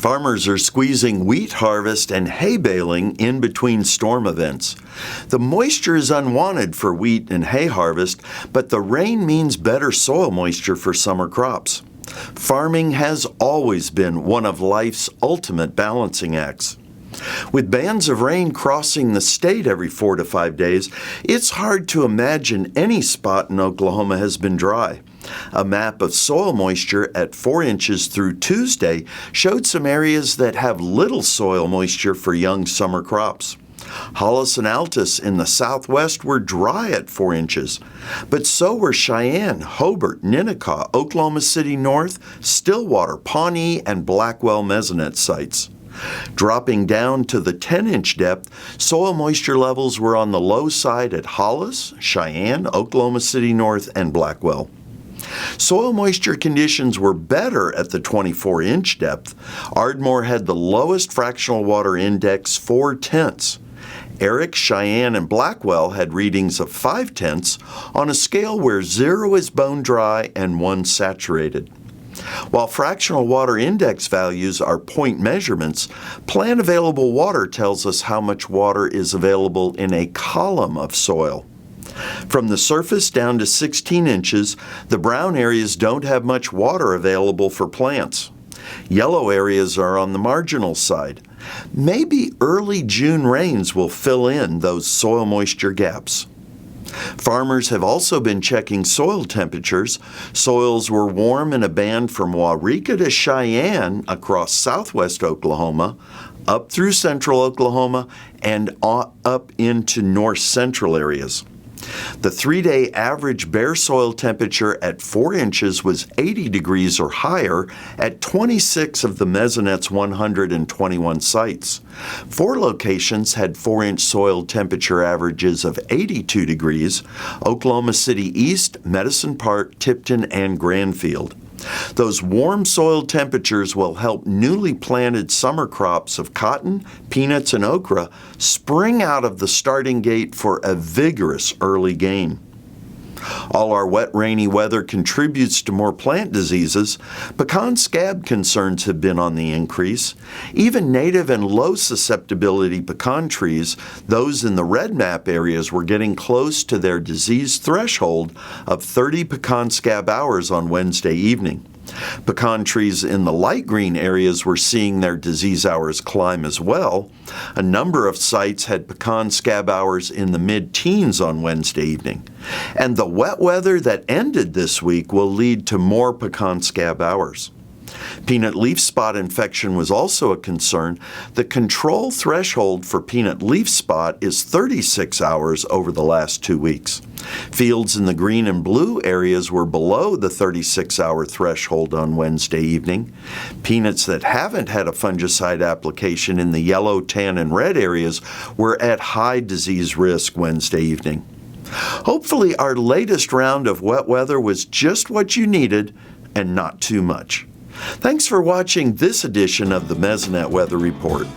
Farmers are squeezing wheat harvest and hay baling in between storm events. The moisture is unwanted for wheat and hay harvest, but the rain means better soil moisture for summer crops. Farming has always been one of life's ultimate balancing acts. With bands of rain crossing the state every 4 to 5 days, it's hard to imagine any spot in Oklahoma has been dry. A map of soil moisture at 4 inches through Tuesday showed some areas that have little soil moisture for young summer crops. Hollis and Altus in the southwest were dry at 4 inches, but so were Cheyenne, Hobart, Ninnekah, Oklahoma City North, Stillwater, Pawnee, and Blackwell Mesonet sites. Dropping down to the 10-inch depth, soil moisture levels were on the low side at Hollis, Cheyenne, Oklahoma City North, and Blackwell. Soil moisture conditions were better at the 24-inch depth. Ardmore had the lowest fractional water index, 4/10. Eric, Cheyenne, and Blackwell had readings of 5/10 on a scale where 0 is bone dry and 1 saturated. While fractional water index values are point measurements, plant available water tells us how much water is available in a column of soil. From the surface down to 16 inches, the brown areas don't have much water available for plants. Yellow areas are on the marginal side. Maybe early June rains will fill in those soil moisture gaps. Farmers have also been checking soil temperatures. Soils were warm in a band from Waurika to Cheyenne across southwest Oklahoma, up through central Oklahoma, and up into north central areas. The 3-day average bare soil temperature at 4 inches was 80 degrees or higher at 26 of the Mesonet's 121 sites. 4 locations had 4-inch soil temperature averages of 82 degrees: Oklahoma City East, Medicine Park, Tipton, and Granfield. Those warm soil temperatures will help newly planted summer crops of cotton, peanuts, and okra spring out of the starting gate for a vigorous early gain. All our wet, rainy weather contributes to more plant diseases. Pecan scab concerns have been on the increase. Even native and low susceptibility pecan trees, those in the red map areas, were getting close to their disease threshold of 30 pecan scab hours on Wednesday evening. Pecan trees in the light green areas were seeing their disease hours climb as well. A number of sites had pecan scab hours in the mid-teens on Wednesday evening. And the wet weather that ended this week will lead to more pecan scab hours. Peanut leaf spot infection was also a concern. The control threshold for peanut leaf spot is 36 hours over the last 2 weeks. Fields in the green and blue areas were below the 36-hour threshold on Wednesday evening. Peanuts that haven't had a fungicide application in the yellow, tan, and red areas were at high disease risk Wednesday evening. Hopefully, our latest round of wet weather was just what you needed and not too much. Thanks for watching this edition of the Mesonet Weather Report.